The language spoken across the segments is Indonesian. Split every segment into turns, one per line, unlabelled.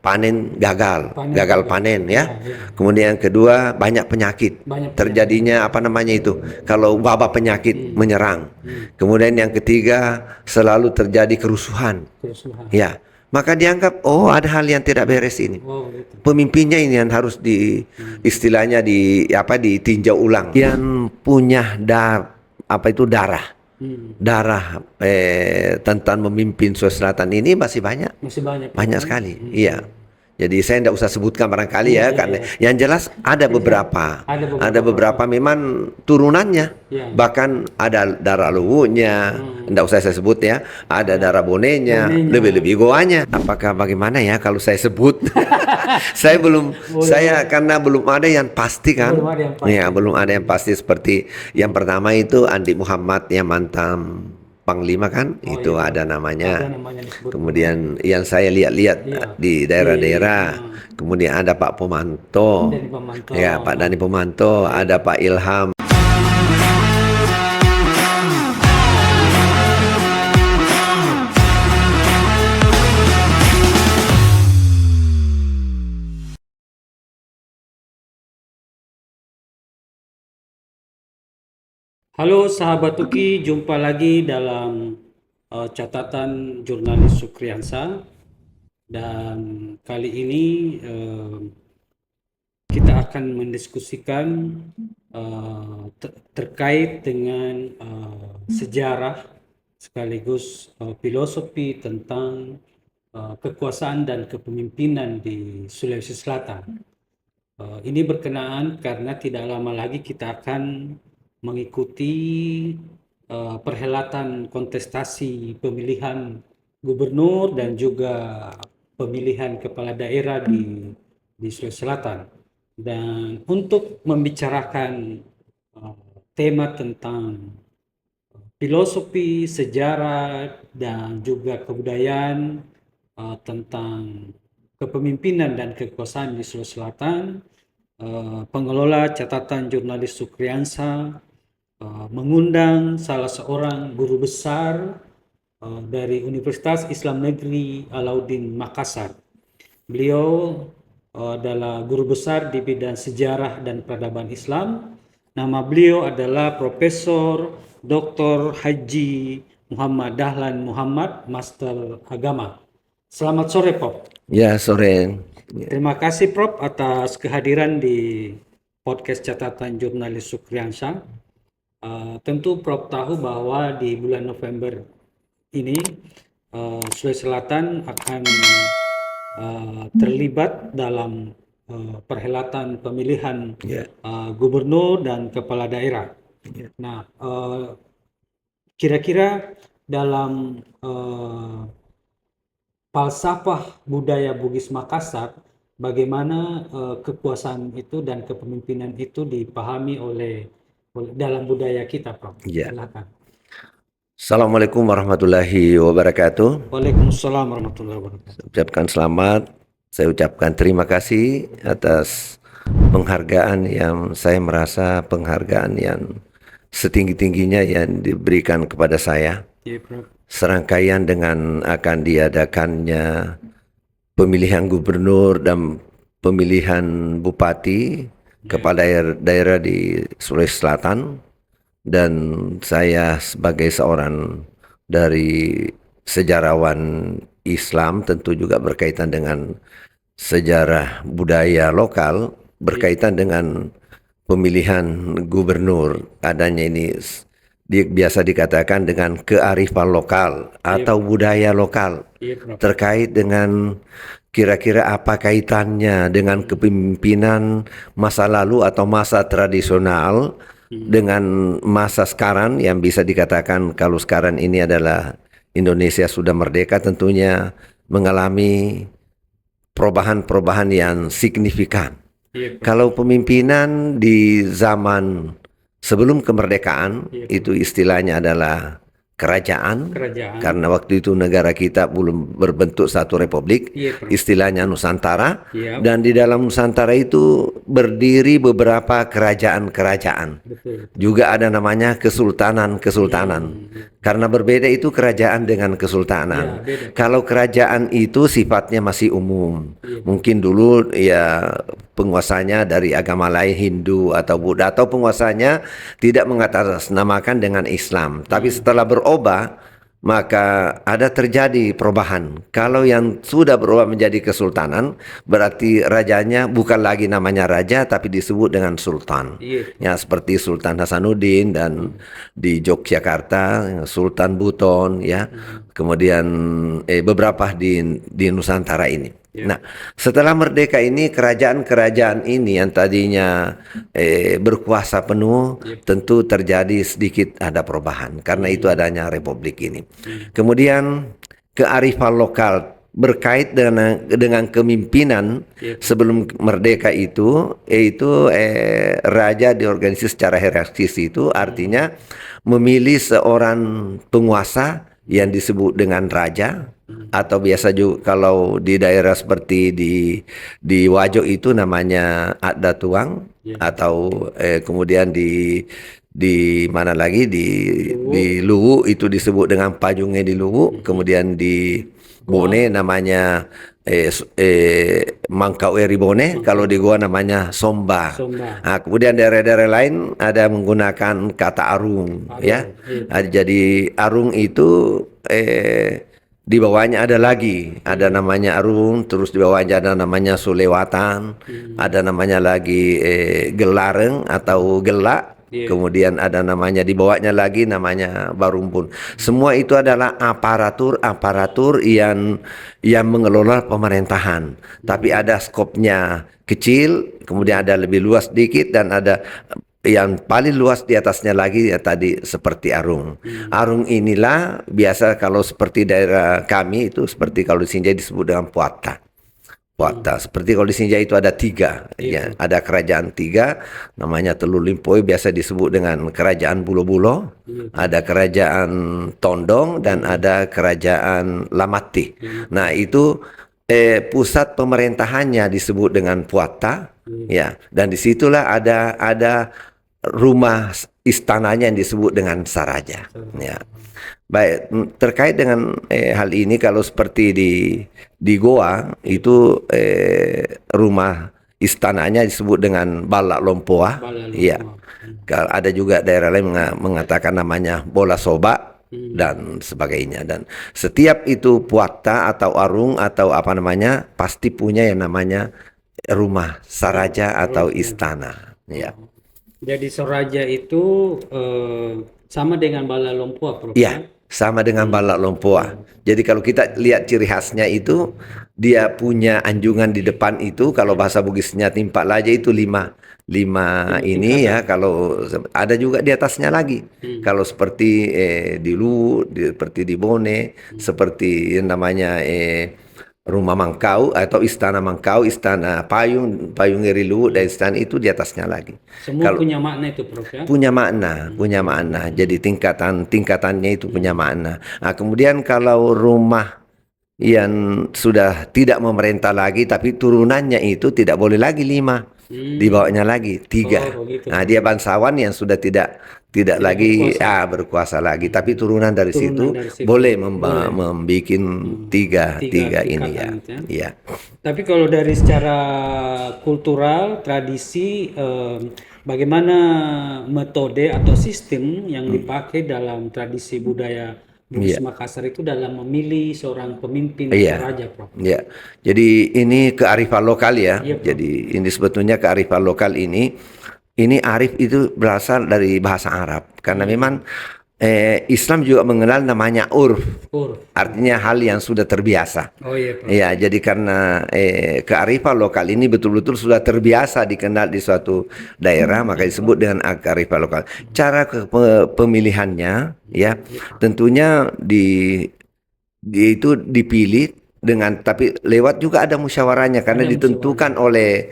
panen gagal panen ya.
Ya.
Kemudian yang kedua banyak penyakit. Terjadinya apa namanya itu? Kalau wabah penyakit menyerang. Kemudian yang ketiga selalu terjadi kerusuhan. Ya. Maka dianggap ada hal yang tidak beres ini.
Gitu.
Pemimpinnya ini yang harus istilahnya ditinjau ulang. Yang punya darah tentang memimpin Sulawesi Selatan ini masih banyak sekali. Iya. Jadi saya tidak usah sebutkan barangkali karena yang jelas ada beberapa memang turunannya, bahkan ada darah luwunya, tidak usah saya sebut ya, ada darah bonenya, lebih goanya. Apakah bagaimana ya kalau saya sebut? Karena belum ada yang pasti kan, belum ada yang pasti seperti yang pertama itu Andi Muhammad yang mantan Panglima kan, ada namanya. Kemudian yang saya lihat-lihat di daerah-daerah, kemudian ada Pak Pomanto, Pak Dani Pomanto, ada Pak Ilham.
Halo sahabat Tuki, jumpa lagi dalam catatan jurnalis Sukriansa. Dan kali ini kita akan mendiskusikan terkait dengan sejarah sekaligus filosofi tentang kekuasaan dan kepemimpinan di Sulawesi Selatan. Ini berkenaan karena tidak lama lagi kita akan mengikuti perhelatan kontestasi pemilihan gubernur dan juga pemilihan kepala daerah di Sulawesi Selatan. Dan untuk membicarakan tema tentang filosofi, sejarah, dan juga kebudayaan tentang kepemimpinan dan kekuasaan di Sulawesi Selatan, pengelola catatan jurnalis Sukriansa mengundang salah seorang guru besar dari Universitas Islam Negeri Alauddin Makassar. Beliau adalah guru besar di bidang sejarah dan peradaban Islam. Nama beliau adalah Profesor Dr. Haji Muhammad Dahlan Muhammad, Master Agama. Selamat sore, Prof.
Ya, sore.
Terima kasih, Prof, atas kehadiran di podcast catatan jurnalis Sukriansa. Tentu Prof tahu bahwa di bulan November ini Sulawesi Selatan akan terlibat dalam perhelatan pemilihan gubernur dan kepala daerah. Nah, kira-kira dalam falsafah budaya Bugis Makassar, bagaimana kekuasaan itu dan kepemimpinan itu dipahami oleh dalam budaya kita, Prof. Silakan.
Assalamualaikum warahmatullahi wabarakatuh.
Waalaikumsalam warahmatullahi wabarakatuh.
Saya ucapkan terima kasih atas penghargaan yang saya merasa penghargaan yang setinggi-tingginya yang diberikan kepada saya. Serangkaian dengan akan diadakannya pemilihan gubernur dan pemilihan bupati kepala daerah di Sulawesi Selatan, dan saya sebagai seorang dari sejarawan Islam tentu juga berkaitan dengan sejarah budaya lokal, berkaitan dengan pemilihan gubernur. Adanya ini biasa dikatakan dengan kearifan lokal atau budaya lokal, terkait dengan kira-kira apa kaitannya dengan kepemimpinan masa lalu atau masa tradisional dengan masa sekarang, yang bisa dikatakan kalau sekarang ini adalah Indonesia sudah merdeka, tentunya mengalami perubahan-perubahan yang signifikan. Kalau pemimpinan di zaman sebelum kemerdekaan itu istilahnya adalah kerajaan, karena waktu itu negara kita belum berbentuk satu republik, istilahnya Nusantara. Dan di dalam Nusantara itu berdiri beberapa kerajaan-kerajaan.
Betul.
Juga ada namanya kesultanan-kesultanan. Karena berbeda itu kerajaan dengan kesultanan.
Ya, beda.
Kalau kerajaan itu sifatnya masih umum. Mungkin dulu ya penguasanya dari agama lain, Hindu atau Buddha, atau penguasanya tidak mengatasnamakan dengan Islam. Tapi setelah berubah, maka ada terjadi perubahan. Kalau yang sudah berubah menjadi kesultanan, berarti rajanya bukan lagi namanya raja, tapi disebut dengan sultan. Ya, seperti Sultan Hasanuddin dan di Yogyakarta, Sultan Buton, ya. Kemudian beberapa di Nusantara ini. Nah, setelah merdeka ini, kerajaan-kerajaan ini yang tadinya berkuasa penuh, tentu terjadi sedikit ada perubahan. Karena itu adanya republik ini. Kemudian kearifan lokal berkait dengan kepemimpinan sebelum merdeka itu, yaitu raja diorganisasi secara hierarkis, itu artinya memilih seorang penguasa yang disebut dengan raja, atau biasa juga kalau di daerah seperti di Wajo itu namanya Adat Tuang, atau kemudian di mana lagi di Luwu itu disebut dengan Pajunge di Luwu, kemudian di Bone namanya Mangkau Ribone, kalau di Goa namanya Somba. Nah, kemudian daerah-daerah lain ada menggunakan kata arung, ya. Jadi arung itu di bawahnya ada lagi, ada namanya arung, terus di bawahnya ada namanya sulewatan, ada namanya lagi gelareng atau gelak. Kemudian ada namanya di bawahnya lagi namanya barumpun. Semua itu adalah aparatur yang mengelola pemerintahan. Tapi ada skopnya kecil, kemudian ada lebih luas sedikit, dan ada yang paling luas di atasnya lagi ya tadi seperti arung. Arung inilah biasa kalau seperti daerah kami itu, seperti kalau di Sinjai disebut dengan puata. Seperti kalau di Sinjai itu ada 3, ya, ada kerajaan 3, namanya Teluk Limpoi, biasa disebut dengan kerajaan Bulo-Bulo, ada kerajaan Tondong, dan ada kerajaan Lamati. Nah, itu pusat pemerintahannya disebut dengan Puata, ya, dan disitulah ada rumah istananya yang disebut dengan Saraja, ya. Baik, terkait dengan hal ini, kalau seperti di Goa itu rumah istananya disebut dengan Balak Lompoa, ya. Kalau ada juga daerah lain mengatakan namanya Bola Soba dan sebagainya. Dan setiap itu puata atau arung atau apa namanya pasti punya yang namanya rumah Saraja atau istana, ya.
Jadi Saraja itu sama dengan Bala Lompoa, Prof.
Ya, sama dengan Balak Lompoa. Jadi kalau kita lihat ciri khasnya itu, dia punya anjungan di depan itu, kalau bahasa Bugisnya timpak laja itu lima ini ya. Kalau ada juga di atasnya lagi. Kalau seperti di Lu, seperti di Bone, seperti yang namanya Rumah Mangkau atau Istana Mangkau, Istana Payung Ngerilu, dan istana itu di atasnya lagi.
Semua punya makna itu, Prof, ya?
Punya makna. Jadi tingkatannya itu punya makna. Nah, kemudian kalau rumah yang sudah tidak memerintah lagi, tapi turunannya itu tidak boleh lagi 5, di bawahnya lagi 3. Nah, dia bangsawan yang sudah tidak lagi berkuasa lagi, tapi turunan dari situ boleh membuat 3 ini, ya. Ya.
Tapi kalau dari secara kultural, tradisi, bagaimana metode atau sistem yang dipakai dalam tradisi budaya Bugis Makassar itu dalam memilih seorang pemimpin atau raja, Prof?
Ya. Jadi ini kearifan lokal, ya. Jadi ini sebetulnya kearifan lokal ini arif itu berasal dari bahasa Arab, karena memang Islam juga mengenal namanya urf, artinya hal yang sudah terbiasa. Ya, jadi karena kearifan lokal ini betul-betul sudah terbiasa dikenal di suatu daerah, maka disebut dengan kearifan lokal. Cara pemilihannya, ya, tentunya itu dipilih dengan, tapi lewat juga ada musyawarahnya, karena ditentukan oleh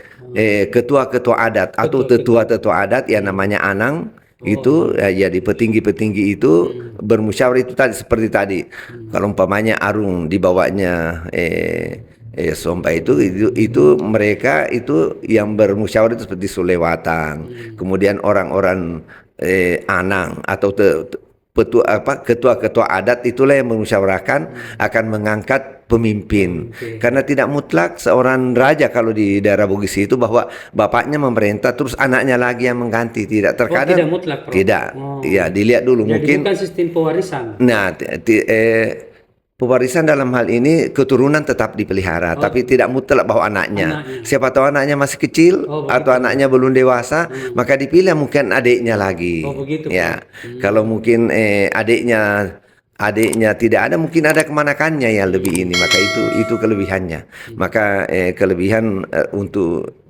ketua-ketua adat atau tetua-tetua adat yang namanya anang. Itu ya, di petinggi-petinggi itu bermusyawarah itu tadi, seperti tadi. Kalau umpamanya arung di bawahnya Somba itu mereka itu yang bermusyawarah itu seperti Sulewatang, kemudian orang-orang Anang atau ketua-ketua adat itulah yang memusyawarahkan akan mengangkat pemimpin. Karena tidak mutlak seorang raja kalau di daerah Bugis itu bahwa bapaknya memerintah terus anaknya lagi yang mengganti, tidak, terkadang
tidak mutlak, Prof.
tidak. Ya, dilihat dulu.
Jadi
mungkin
bukan sistem pewarisan.
Nah, pewarisan dalam hal ini keturunan tetap dipelihara, tapi tidak mutlak bahwa anaknya. Siapa tahu anaknya masih kecil atau anaknya belum dewasa, maka dipilih mungkin adiknya lagi.
Begitu,
ya. Kalau mungkin adiknya tidak ada, mungkin ada kemanakannya yang lebih ini, maka itu kelebihannya. Maka kelebihan untuk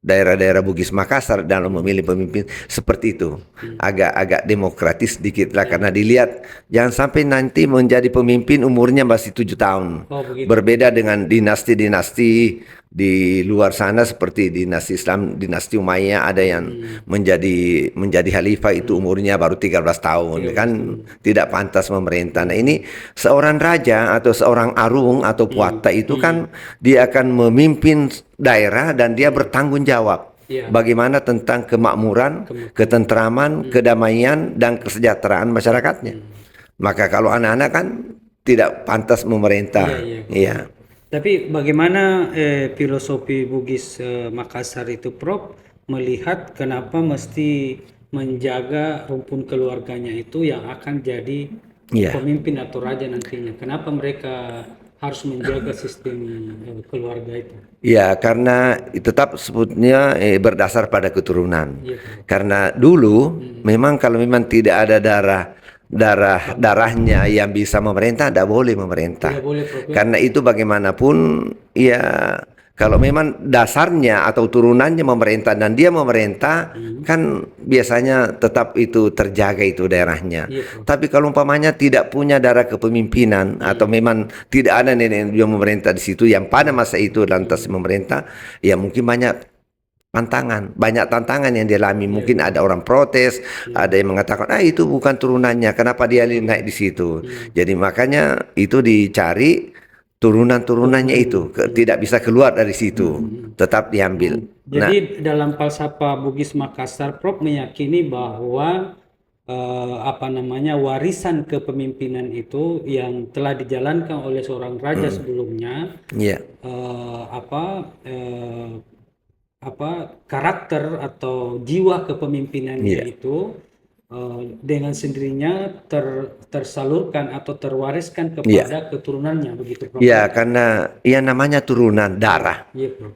daerah-daerah Bugis Makassar dalam memilih pemimpin seperti itu, agak demokratis sedikit lah, karena dilihat jangan sampai nanti menjadi pemimpin umurnya masih 7 tahun. Berbeda dengan dinasti-dinasti di luar sana seperti dinasti Islam, dinasti Umayyah, ada yang menjadi khalifah itu umurnya baru 13 tahun, kan tidak pantas memerintah. Nah, ini seorang raja atau seorang arung atau puata itu kan dia akan memimpin daerah dan dia bertanggung jawab. Bagaimana tentang kemakmuran, ketentraman, kedamaian dan kesejahteraan masyarakatnya. Maka kalau anak-anak kan tidak pantas memerintah. Iya.
Tapi bagaimana filosofi Bugis Makassar itu, Prof, melihat kenapa mesti menjaga rumpun keluarganya itu yang akan jadi pemimpin atau raja nantinya? Kenapa mereka harus menjaga sistem keluarga itu?
Ya, karena tetap sebutnya berdasar pada keturunan. Karena dulu memang kalau memang tidak ada darahnya yang bisa memerintah, tidak boleh memerintah. Karena itu bagaimanapun ya, kalau memang dasarnya atau turunannya memerintah dan dia memerintah, kan biasanya tetap itu terjaga itu daerahnya. Tapi kalau umpamanya tidak punya darah kepemimpinan atau memang tidak ada nenek yang memerintah di situ yang pada masa itu lantas memerintah, ya mungkin banyak tantangan yang dialami. Mungkin ada orang protes, ada yang mengatakan itu bukan turunannya, kenapa dia naik di situ. Jadi makanya itu dicari turunannya itu tidak bisa keluar dari situ, tetap diambil.
Jadi dalam falsafah Bugis Makassar, Prof meyakini bahwa warisan kepemimpinan itu yang telah dijalankan oleh seorang raja sebelumnya, karakter atau jiwa kepemimpinannya itu dengan sendirinya tersalurkan atau terwariskan kepada keturunannya, begitu, Prof?
Ya, karena namanya turunan darah.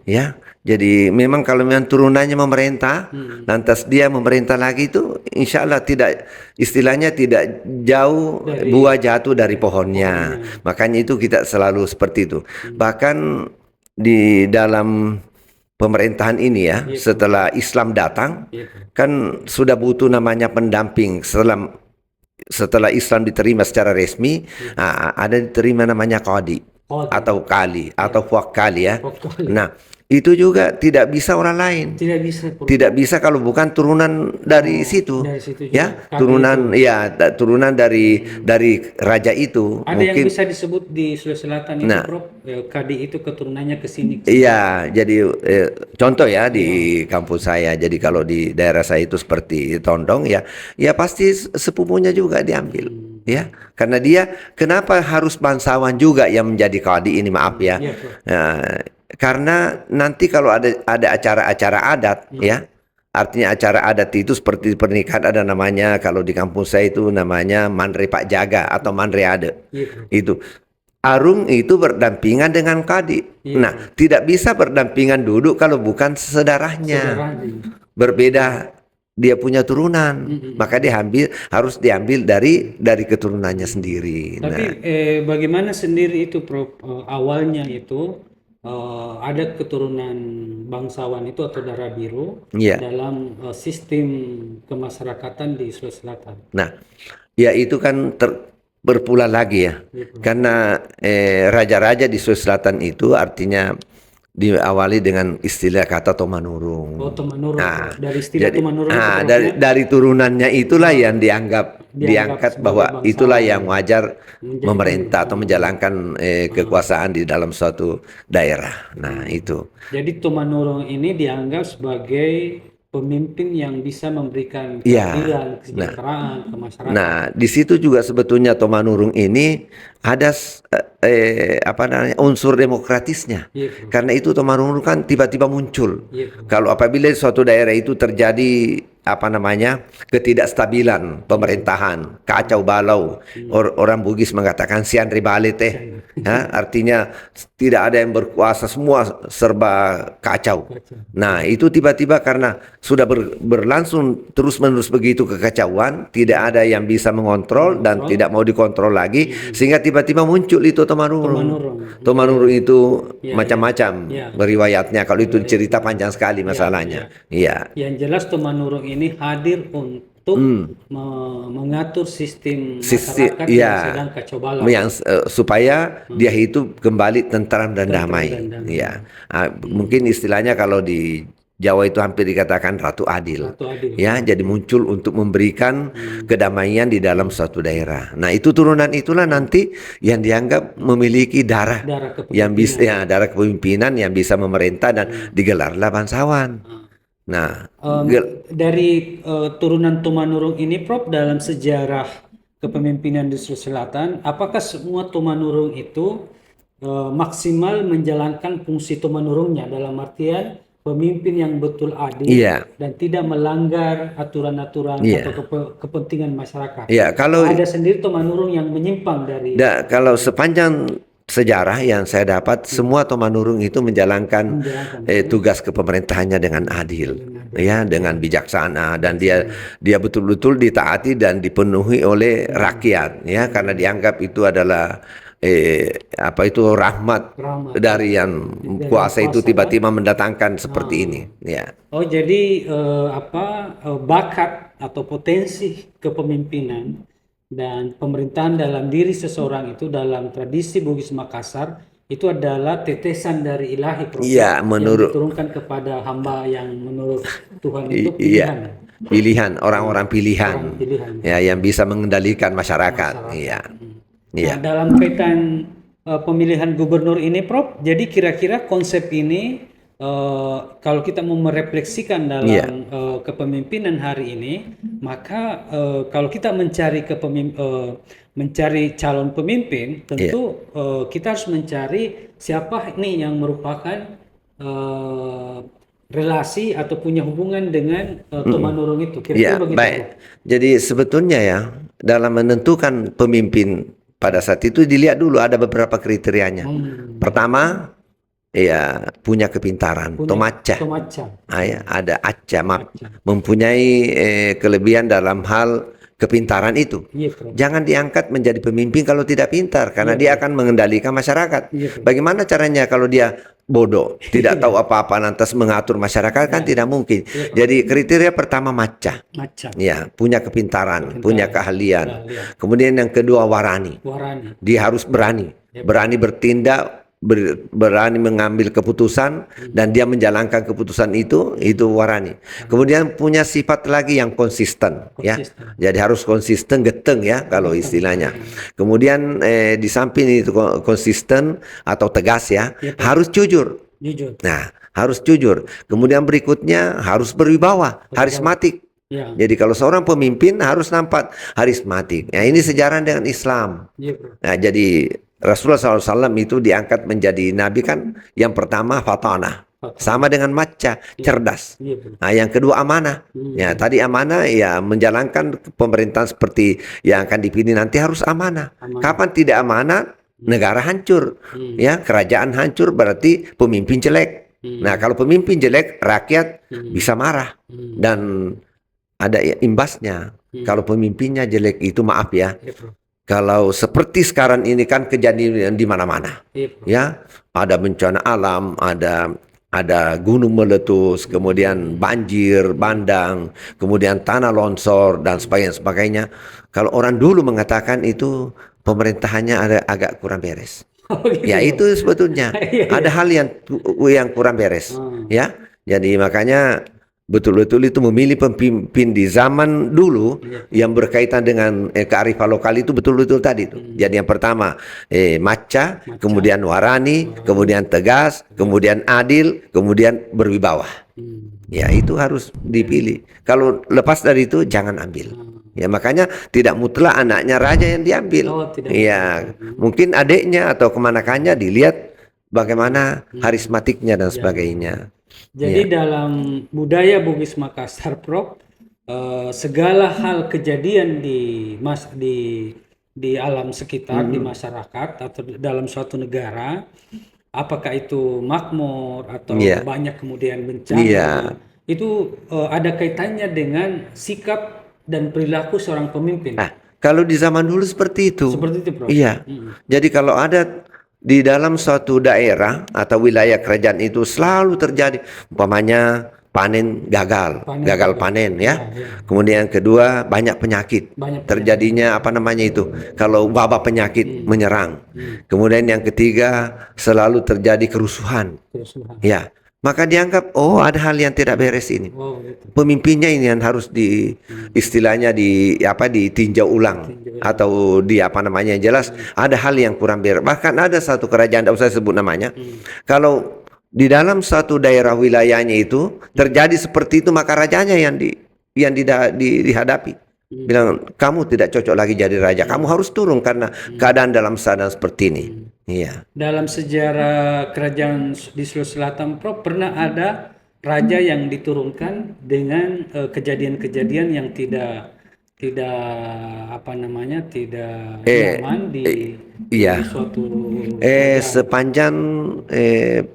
Ya, jadi memang kalau memang turunannya memerintah, lantas dia memerintah lagi itu, insya Allah istilahnya tidak jauh buah jatuh dari pohonnya. Makanya itu kita selalu seperti itu. Bahkan di dalam pemerintahan ini setelah Islam datang, kan sudah butuh namanya pendamping. Setelah Islam diterima secara resmi, ada diterima namanya qadi atau kali atau wakali ya. Nah, itu juga tidak bisa orang lain. Tidak bisa kalau bukan turunan dari situ. Ya, turunan dari raja itu.
Ada mungkin yang bisa disebut di Sulawesi Selatan itu, Prof, kadi itu keturunannya ke sini.
Iya, jadi contoh ya di kampus saya. Jadi kalau di daerah saya itu seperti Tondong ya pasti sepupunya juga diambil. Ya, karena dia kenapa harus bangsawan juga yang menjadi kadi ini, maaf ya. Karena nanti kalau ada acara-acara adat artinya acara adat itu seperti pernikahan, ada namanya, kalau di kampung saya itu namanya Mandre Pak Jaga atau Mandre Ade. Itu arung itu berdampingan dengan kadi. Nah, tidak bisa berdampingan duduk kalau bukan sedarahnya. Berbeda, dia punya turunan, maka harus diambil dari keturunannya sendiri.
Tapi bagaimana sendiri itu, Prof, awalnya itu ada keturunan bangsawan itu atau darah biru dalam sistem kemasyarakatan di Sulawesi Selatan.
Nah, ya itu kan berpulang lagi ya, karena raja-raja di Sulawesi Selatan itu artinya diawali dengan istilah kata Tomanurung.
Tomanurung. Dari istilah Tomanurung.
Dari turunannya itulah yang dianggap diangkat
sebagai
bahwa
bangsa
itulah yang wajar
menjadi
memerintah atau
pemimpin.
menjalankan kekuasaan di dalam suatu daerah. Nah, itu.
Jadi Tumanurung ini dianggap sebagai pemimpin yang bisa memberikan
Iya.
keadilan,
Nah,
kesejahteraan ke masyarakat.
Nah, di situ juga sebetulnya Tomanurung ini ada apa namanya unsur demokratisnya.
Iya, bro.
Karena itu Tomanurung kan tiba-tiba muncul.
Iya, bro.
Kalau apabila suatu daerah itu terjadi apa namanya ketidakstabilan pemerintahan, kacau balau, orang Bugis mengatakan sian ribale teh, ya, artinya tidak ada yang berkuasa, semua serba kacau. Nah, itu tiba-tiba karena sudah berlangsung terus-menerus begitu kekacauan, tidak ada yang bisa mengontrol dan tidak mau dikontrol lagi, sehingga tiba-tiba muncul itu Tomanurung. Tomanurung itu macam-macam riwayatnya. Kalau itu cerita panjang sekali masalahnya. Iya.
Yang jelas Tumanurung ini hadir untuk mengatur sistem masyarakat yang sedang kacau balau.
Supaya dia itu kembali tentram dan damai. Ya, mungkin istilahnya kalau di Jawa itu hampir dikatakan Ratu Adil. Ya, jadi muncul untuk memberikan kedamaian di dalam suatu daerah. Nah, itu turunan itulah nanti yang dianggap memiliki darah yang bisa darah kepemimpinan yang bisa memerintah dan digelarlah bangsawan. Nah,
dari turunan Tumanurung ini, Prof, dalam sejarah kepemimpinan di Sulawesi Selatan, apakah semua Tumanurung itu maksimal menjalankan fungsi Tumanurungnya dalam artian pemimpin yang betul adil dan tidak melanggar aturan-aturan atau kepentingan masyarakat?
Kalau
ada sendiri Tumanurung yang menyimpang dari.
Kalau sepanjang sejarah yang saya dapat, semua Tomanurung itu menjalankan tugas kepemerintahannya dengan adil, ya, dengan bijaksana, dan dia betul-betul ditaati dan dipenuhi oleh rakyat, ya, karena dianggap itu adalah rahmat dari yang kuasa itu tiba-tiba mendatangkan seperti ini, ya.
Oh, jadi bakat atau potensi kepemimpinan dan pemerintahan dalam diri seseorang itu dalam tradisi Bugis Makassar itu adalah tetesan dari ilahi,
yang
diturunkan kepada hamba yang menurut Tuhan itu
pilihan orang-orang pilihan, ya, yang bisa mengendalikan masyarakat. Iya.
Nah, dalam kaitan pemilihan gubernur ini, Prof, jadi kira-kira konsep ini kalau kita mau merefleksikan dalam kepemimpinan hari ini, maka kalau kita mencari calon pemimpin, tentu kita harus mencari siapa ini yang merupakan relasi atau punya hubungan dengan Tumanurung itu. Kira-kira begitu.
Baik. Jadi sebetulnya ya, dalam menentukan pemimpin pada saat itu dilihat dulu ada beberapa kriterianya. Pertama, punya kepintaran, tomaca. Ada acca, mempunyai kelebihan dalam hal kepintaran itu. Jangan diangkat menjadi pemimpin kalau tidak pintar, karena dia akan mengendalikan masyarakat. Bagaimana caranya kalau dia bodoh, tidak tahu apa-apa, lantas mengatur masyarakat, kan tidak mungkin. Jadi kriteria pertama maca. Ya, punya kepintaran, punya keahlian. Kemudian yang kedua warani. Dia harus berani bertindak, berani mengambil keputusan, dan dia menjalankan keputusan itu warani. Kemudian punya sifat lagi yang konsisten. Ya. Jadi harus konsisten, geteng, ya, kalau istilahnya. Kemudian di samping itu konsisten atau tegas, ya, harus jujur. Nah, harus jujur. Kemudian berikutnya harus berwibawa, harismatik. Jadi kalau seorang pemimpin harus nampak harismatik. Nah, ini sejalan dengan Islam. Nah, jadi Rasulullah SAW itu diangkat menjadi nabi kan, yang pertama fatanah, sama dengan maca, cerdas. Nah, yang kedua amanah. Ya, tadi amanah, ya, menjalankan pemerintahan seperti yang akan dipilih nanti harus amanah. Kapan tidak amanah, negara hancur. Ya, kerajaan hancur berarti pemimpin jelek. Nah, kalau pemimpin jelek, rakyat bisa marah dan ada imbasnya. Kalau pemimpinnya jelek itu, maaf ya, kalau seperti sekarang ini kan kejadian di mana-mana, ya, ada bencana alam, ada gunung meletus, kemudian banjir bandang, kemudian tanah longsor dan sebagainya. Kalau orang dulu mengatakan itu pemerintahannya agak kurang beres, ya, itu sebetulnya ada hal yang kurang beres, ya. Jadi makanya betul-betul itu memilih pemimpin di zaman dulu yang berkaitan dengan kearifan lokal itu betul-betul tadi itu. Jadi yang pertama maca, kemudian warani, kemudian tegas, kemudian adil, kemudian berwibawa. Ya itu harus dipilih. Kalau lepas dari itu jangan ambil. Ya makanya tidak mutlak anaknya raja yang diambil. Ya mungkin adiknya atau kemanakannya dilihat bagaimana karismatiknya dan sebagainya.
Jadi dalam budaya Bugis Makassar, Prof, segala hal kejadian di alam sekitar, di masyarakat atau dalam suatu negara, apakah itu makmur atau banyak kemudian bencana, itu ada kaitannya dengan sikap dan perilaku seorang pemimpin.
Nah, kalau di zaman dulu seperti itu.
Seperti itu, Prof.
Iya. Jadi kalau ada di dalam suatu daerah atau wilayah kerajaan itu selalu terjadi umpamanya panen gagal panen ya. Kemudian yang kedua banyak penyakit. Terjadinya apa namanya itu? Kalau wabah penyakit menyerang. Kemudian yang ketiga selalu terjadi kerusuhan. Ya. Maka dianggap ada hal yang tidak beres ini. Pemimpinnya ini yang harus istilahnya ditinjau ulang atau yang jelas ada hal yang kurang beres. Bahkan ada satu kerajaan, tidak usah sebut namanya. Kalau di dalam satu daerah wilayahnya itu terjadi seperti itu, maka rajanya yang dihadapi. Bilang kamu tidak cocok lagi jadi raja, kamu harus turun karena keadaan dalam keadaan seperti ini. Iya.
Dalam sejarah kerajaan di Sulawesi Selatan, Prof, pernah ada raja yang diturunkan dengan kejadian-kejadian yang tidak nyaman di suatu
sepanjang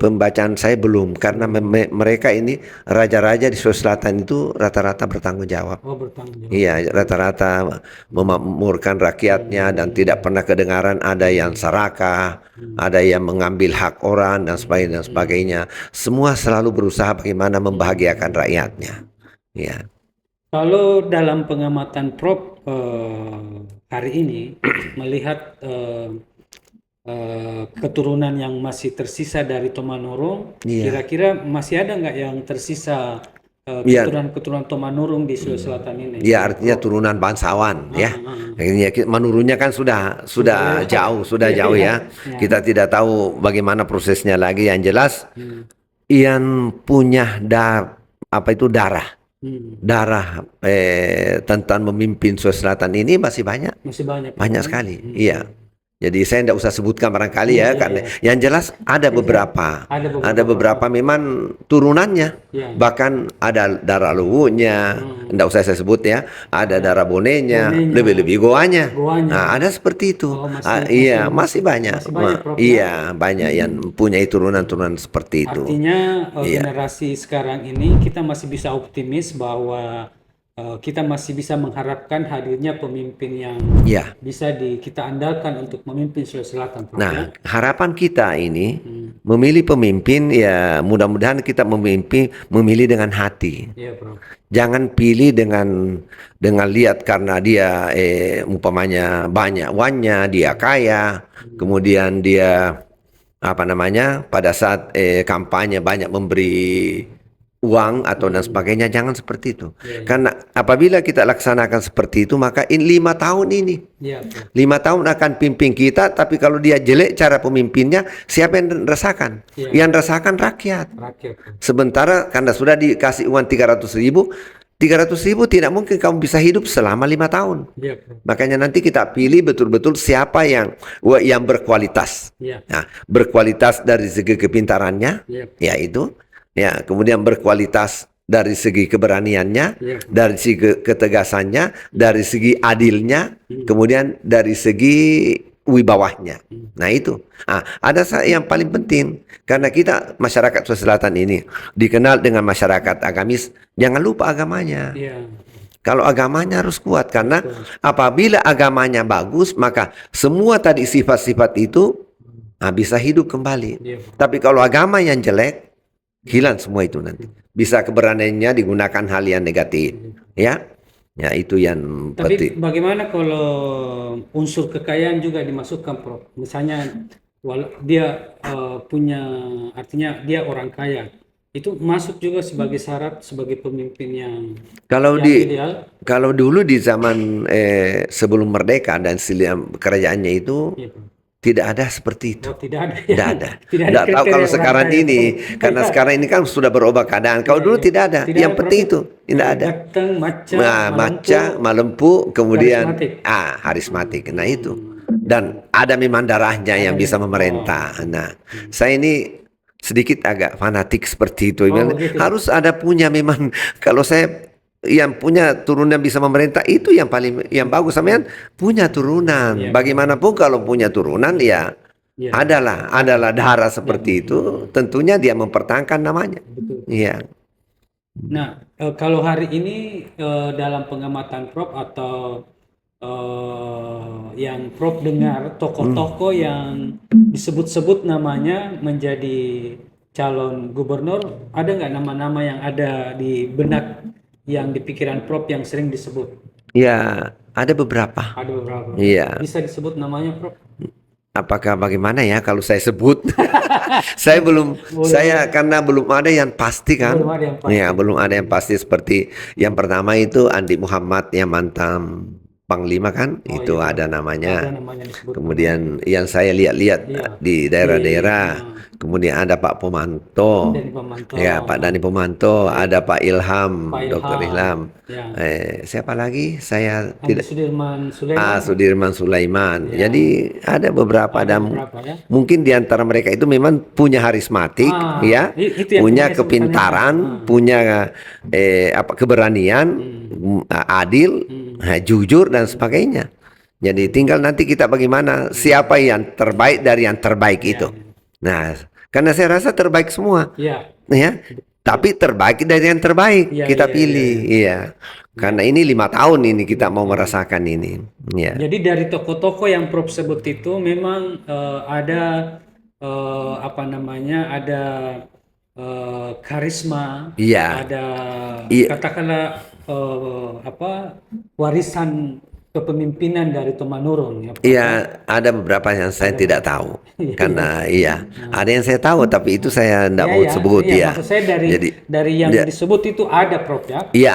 pembacaan saya belum, karena mereka ini raja-raja di Sulawesi Selatan itu rata-rata bertanggung jawab. Iya, rata-rata memakmurkan rakyatnya dan tidak pernah kedengaran ada yang serakah, ada yang mengambil hak orang dan sebagainya. Semua selalu berusaha bagaimana membahagiakan rakyatnya. Iya.
Kalau dalam pengamatan Prof hari ini melihat keturunan yang masih tersisa dari Tomanurung, kira-kira masih ada nggak yang tersisa keturunan Tomanurung di Sulawesi Selatan ini?
Ya, artinya turunan bangsawan ya. Manurungnya kan sudah jauh ya. Kita tidak tahu bagaimana prosesnya lagi. Yang jelas yang punya darah tentang memimpin Sulawesi Selatan ini masih banyak sekali. Iya. Jadi saya tidak usah sebutkan barangkali karena yang jelas ada beberapa memang turunannya, bahkan ada darah Luwunya, tidak usah saya sebut ya, ada darah Bonenya, lebih-lebih Goanya. Nah, ada seperti itu. Masih banyak. Iya, banyak yang punya turunan-turunan seperti itu.
Artinya generasi sekarang ini kita masih bisa optimis bahwa kita masih bisa mengharapkan hadirnya pemimpin yang bisa kita andalkan untuk memimpin Sulawesi Selatan.
Nah, harapan kita ini memilih pemimpin, ya mudah-mudahan kita memilih dengan hati. Jangan pilih dengan lihat karena dia umpamanya banyak uangnya, dia kaya, kemudian dia pada saat kampanye banyak memberi uang atau dan sebagainya. Jangan seperti itu. Karena apabila kita laksanakan seperti itu, maka 5 tahun ini 5 tahun akan pimpin kita, tapi kalau dia jelek cara pemimpinnya, siapa yang rasakan? Yang rasakan rakyat. Sementara karena sudah dikasih uang 300.000 tidak mungkin kamu bisa hidup selama 5 tahun. Makanya nanti kita pilih betul-betul siapa yang berkualitas. Nah, berkualitas dari segi kepintarannya, yaitu kemudian berkualitas dari segi keberaniannya, dari segi ketegasannya, dari segi adilnya, kemudian dari segi wibawahnya. Nah itu. Ada yang paling penting, karena kita masyarakat Sulawesi Selatan ini dikenal dengan masyarakat agamis. Jangan lupa agamanya. Kalau agamanya harus kuat, karena apabila agamanya bagus, maka semua tadi sifat-sifat itu bisa hidup kembali. Tapi kalau agama yang jelek, hilang semua itu nanti. Bisa keberaniannya digunakan hal yang negatif. Ya itu yang penting.
Tapi bagaimana kalau unsur kekayaan juga dimasukkan, Prof? Misalnya dia artinya dia orang kaya, itu masuk juga sebagai syarat sebagai pemimpin yang
Kalau
yang
di
ideal.
kalau dulu di zaman sebelum merdeka dan silam kerajaannya itu
Iya, Prof.
tidak ada seperti itu.
Oh, tidak ada
Tidak
yang
ada.
tidak ada
Tidak tahu kalau
kriteria
sekarang
warna ya,
ini,
Prof.
karena
Iya,
sekarang ini kan sudah berubah keadaan. Kalau
iya,
dulu
iya.
tidak ada.
Tidak
Yang
ada, Prof.
penting itu tidak ada.
Gateng, maca,
Nah,
malempu,
maca, malempu, kemudian
karismatik.
harismatik. Nah itu.
Hmm.
Dan ada memang darahnya
Ada
yang bisa
memang.
memerintah.
Oh.
Nah, saya ini sedikit agak fanatik seperti itu.
Oh, begitu.
Harus ada punya memang. Kalau saya yang punya turunan bisa memerintah itu yang paling yang bagus. Sampean punya turunan.
Iya.
Bagaimanapun kalau punya turunan ya
Iya.
adalah darah seperti itu. Tentunya dia mempertahankan namanya.
Betul.
Iya.
Nah, kalau hari ini dalam pengamatan Prof atau yang Prof dengar tokoh-tokoh yang disebut-sebut namanya menjadi calon gubernur, ada nggak nama-nama yang ada di benak yang di pikiran Prof yang sering disebut?
Ya, ada beberapa.
Ada beberapa.
Iya.
Bisa disebut namanya, Prof?
Apakah bagaimana ya kalau saya sebut? Saya belum, saya karena belum ada yang pasti kan.
Belum ada yang pasti.
Ya, belum ada yang pasti seperti yang pertama itu Andi Muhammad yang mantan Panglima kan,
Oh,
itu
iya.
ada namanya.
Ada namanya disebut.
Kemudian yang saya lihat-lihat
Iya.
di daerah-daerah, kemudian ada Pak Pomanto,
Dari Pemanto.
ya Pak Dani Pomanto, ada Pak Ilham,
Pak
Dr. Ilham.
Ya.
Siapa lagi? Saya
Andi
tidak.
Sudirman Sulaiman.
Sudirman Sulaiman.
Ya.
Jadi ada beberapa dan
Beberapa ya.
mungkin di antara mereka itu memang punya harismatik, ya,
Itu yang
punya
saya
kepintaran,
sebutkan.
punya keberanian, adil, jujur dan sebagainya. Jadi tinggal nanti kita bagaimana siapa yang terbaik dari yang terbaik itu. Nah, karena saya rasa terbaik semua,
Ya.
ya. Tapi terbaik dari yang terbaik
Iya,
kita
iya,
pilih, iya. Karena ini 5 tahun ini kita mau merasakan ini, ya.
Jadi dari tokoh-tokoh yang Prof sebut itu memang ada apa namanya, ada karisma,
Iya.
ada
Iya.
katakanlah apa warisan kepemimpinan dari Tomanurun ya, Prof.
Iya, ada beberapa yang saya tidak tahu.
Iya.
Karena iya, ada yang saya tahu tapi itu saya tidak
Iya,
mau
iya,
sebut
iya,
ya.
maksud saya
Jadi
dari yang
iya.
disebut itu ada, Prof ya.
Iya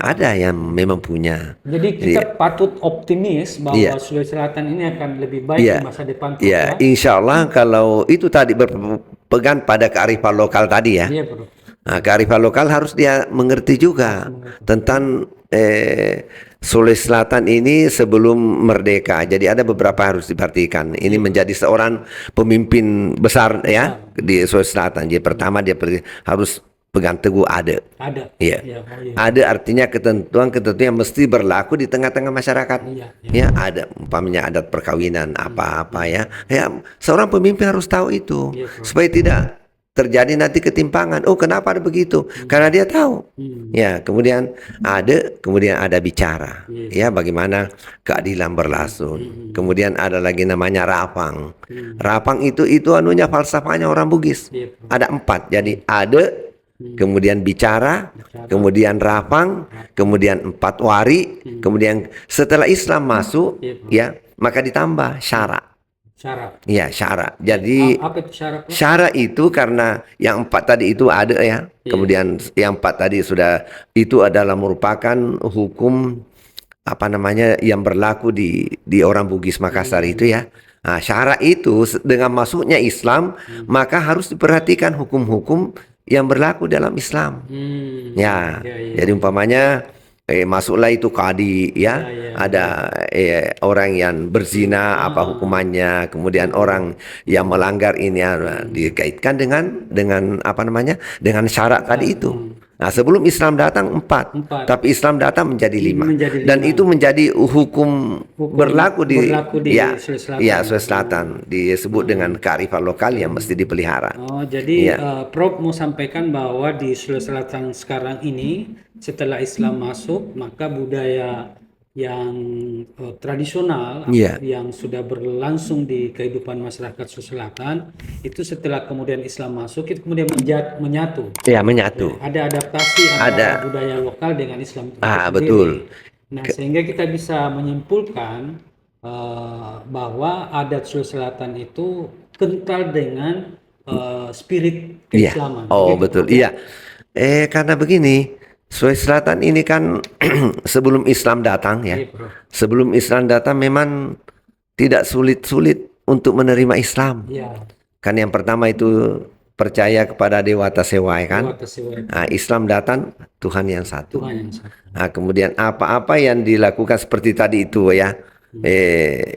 ada yang memang punya.
Jadi kita patut optimis bahwa
Iya.
Sulawesi Selatan ini akan lebih baik
Iya.
di masa depan, Prof
Ya,
ya.
insya Allah kalau itu tadi berpegang pada kearifan lokal tadi ya.
Iya, Prof.
Nah, kearifan lokal harus dia mengerti juga tentang Sulawesi Selatan ini sebelum merdeka. Jadi ada beberapa harus diperhatikan. Ini menjadi seorang pemimpin besar ya di Sulawesi Selatan. Jadi pertama dia harus pegang teguh ada.
Ada.
Iya.
Iya, oh iya.
Ada artinya ketentuan-ketentuan yang mesti berlaku di tengah-tengah masyarakat.
Iya,
Ya, ada umpamanya adat perkawinan apa-apa ya. Ya, seorang pemimpin harus tahu itu
Iya, Prof.
supaya tidak terjadi nanti ketimpangan. Oh, kenapa ada begitu? Karena dia tahu. Ya, kemudian ada bicara.
Iya.
Ya, bagaimana keadilan berlangsung. Kemudian ada lagi namanya rapang. Rapang itu anunya falsafahnya orang Bugis.
Iya, Prof.
Ada 4. Jadi ada, kemudian bicara, kemudian rapang, kemudian 4 wari, kemudian setelah Islam masuk, ya, maka ditambah syara.
Syarat.
Ya, syara. Jadi
Apa itu syarat, Prof?
syara itu karena yang 4 tadi itu ada ya. Kemudian yang 4 tadi sudah itu adalah merupakan hukum apa namanya yang berlaku di orang Bugis Makassar itu ya. Nah, syara itu dengan masuknya Islam maka harus diperhatikan hukum-hukum yang berlaku dalam Islam. Ya, jadi umpamanya masuklah itu kadi ya, ada orang yang berzina apa hukumannya, kemudian orang yang melanggar ini dikaitkan dengan apa namanya dengan syarat tadi itu. Nah, sebelum Islam datang 4, tapi Islam datang menjadi 5. Dan itu menjadi hukum berlaku di
Sulawesi Selatan.
Ya, Sulawesi Selatan disebut dengan kearifan lokal yang mesti dipelihara.
Oh, jadi Prof mau sampaikan bahwa di Sulawesi Selatan sekarang ini setelah Islam masuk, maka budaya yang tradisional yang sudah berlangsung di kehidupan masyarakat Sulawesi Selatan itu setelah kemudian Islam masuk itu kemudian menyatu.
Ya, menyatu.
Ada adaptasi antara budaya lokal dengan Islam itu sendiri.
Betul.
Nah, sehingga kita bisa menyimpulkan bahwa adat Sulawesi Selatan itu kental dengan spirit
Iya.
keislaman.
Oh,
Begitu,
betul.
Prof, ya?
Iya. Karena begini, Sulawesi Selatan ini kan sebelum Islam datang ya.
Iya, Prof.
Sebelum Islam datang memang tidak sulit-sulit untuk menerima Islam.
Iya,
Kan yang pertama itu percaya kepada Dewa Tasewai kan.
lewat tasawuf
Nah, Islam datang Tuhan yang satu.
Tuhan yang satu.
Nah, kemudian apa-apa yang dilakukan seperti tadi itu ya,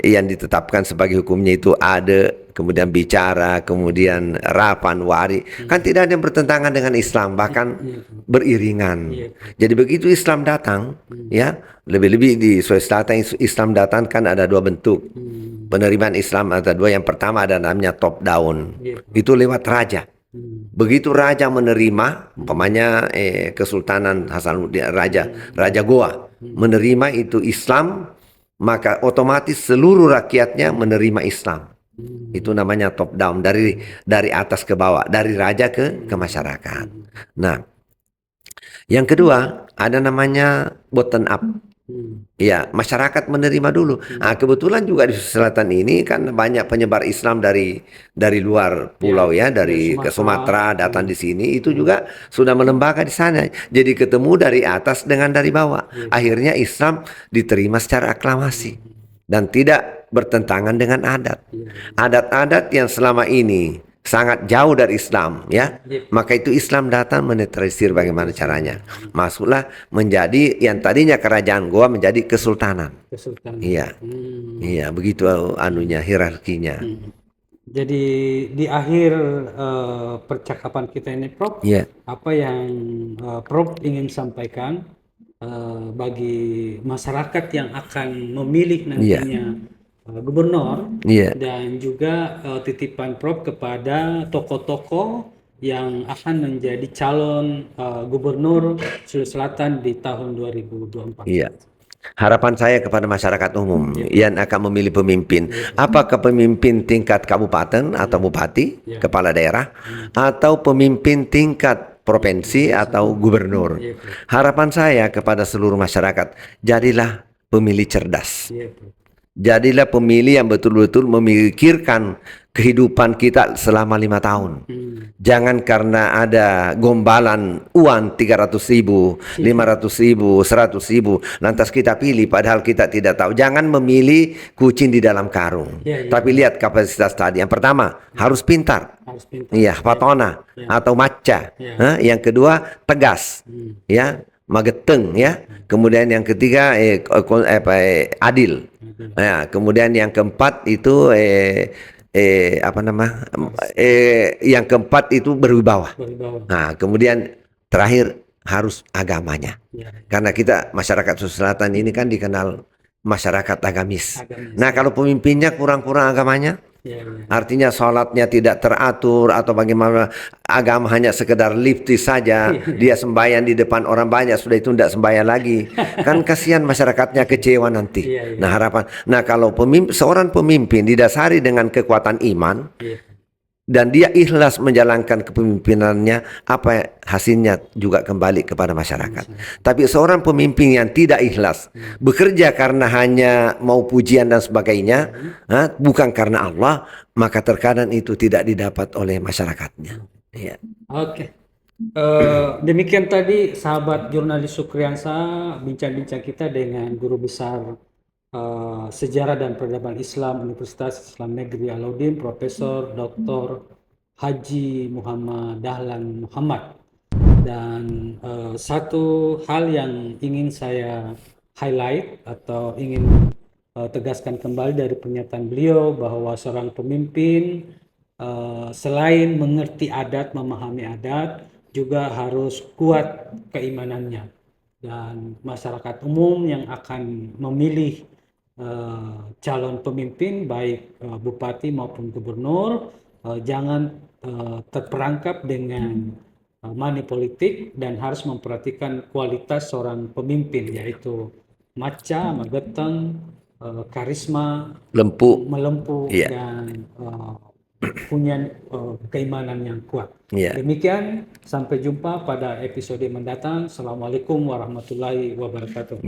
yang ditetapkan sebagai hukumnya itu ada, kemudian bicara, kemudian rapan, wari, kan tidak ada yang bertentangan dengan Islam, bahkan
Iya, Prof.
beriringan.
Iya.
Jadi begitu Islam datang, ya, lebih-lebih di Sulawesi Selatan Islam datang kan ada dua bentuk. Penerimaan Islam ada dua. Yang pertama ada namanya top down,
Iya.
itu lewat raja. Begitu raja menerima, umpamanya Kesultanan Hasanuddin, Raja Goa menerima itu Islam, maka otomatis seluruh rakyatnya menerima Islam. Itu namanya top down, dari atas ke bawah, dari raja ke masyarakat. Nah, yang kedua ada namanya bottom up. Ya, masyarakat menerima dulu. Nah, kebetulan juga di selatan ini kan banyak penyebar Islam dari luar pulau ya, dari ke Sumatera datang di sini, itu juga sudah melembaga di sana. Jadi ketemu dari atas dengan dari bawah. Akhirnya Islam diterima secara aklamasi dan tidak bertentangan dengan adat. Adat-adat yang selama ini sangat jauh dari Islam ya, maka itu Islam datang menetralisir bagaimana caranya, masuklah menjadi yang tadinya kerajaan Goa menjadi kesultanan.
Kesultanan.
Iya, iya begitu anunya, hierarkinya.
Jadi di akhir percakapan kita ini, Prof,
Iya.
apa yang Prof ingin sampaikan bagi masyarakat yang akan memilih nantinya gubernur,
Iya.
dan juga titipan Prof kepada tokoh-tokoh yang akan menjadi calon gubernur Sulawesi Selatan di tahun 2024.
Iya. Harapan saya kepada masyarakat umum yang akan memilih pemimpin, apakah pemimpin tingkat kabupaten atau bupati, kepala daerah, atau pemimpin tingkat provinsi atau gubernur. Harapan saya kepada seluruh masyarakat, jadilah pemilih cerdas.
Iya, Prof.
Jadilah pemilih yang betul-betul memikirkan kehidupan kita selama 5 tahun. Jangan karena ada gombalan uang 300.000, 500.000, 100.000, lantas kita pilih padahal kita tidak tahu. Jangan memilih kucing di dalam karung. Tapi lihat kapasitas tadi. Yang pertama, harus pintar.
Harus pintar.
Iya, patona atau maca. Yang kedua, tegas. Ya, mageteng ya. Kemudian yang ketiga adil. Ya, kemudian yang keempat itu yang keempat itu berwibawa. Nah, kemudian terakhir harus agamanya. Karena kita masyarakat Sulawesi Selatan ini kan dikenal masyarakat agamis. Nah, kalau pemimpinnya kurang-kurang agamanya, artinya sholatnya tidak teratur atau bagaimana, agama hanya sekedar liptis saja, dia sembahyang di depan orang banyak, sudah itu tidak sembahyang lagi, kan kasihan masyarakatnya, kecewa nanti. Nah, harapan, kalau seorang pemimpin didasari dengan kekuatan iman dan dia ikhlas menjalankan kepemimpinannya, apa hasilnya juga kembali kepada masyarakat. Tapi seorang pemimpin yang tidak ikhlas, bekerja karena hanya mau pujian dan sebagainya, bukan karena Allah, maka terkadang itu tidak didapat oleh masyarakatnya. Ya.
Oke. Demikian tadi sahabat jurnalis Sukriansa, bincang-bincang kita dengan guru besar Sejarah dan Peradaban Islam Universitas Islam Negeri Alauddin, Profesor Dr. Haji Muhammad Dahlan Muhammad. Dan satu hal yang ingin saya highlight atau ingin tegaskan kembali dari pernyataan beliau, bahwa seorang pemimpin selain mengerti adat, memahami adat, juga harus kuat keimanannya. Dan masyarakat umum yang akan memilih calon pemimpin, baik bupati maupun gubernur, jangan terperangkap dengan money politik dan harus memperhatikan kualitas seorang pemimpin, yaitu maca, mageteng, karisma, melempuh, dan punya keimanan yang kuat. Demikian, sampai jumpa pada episode mendatang. Assalamualaikum warahmatullahi wabarakatuh.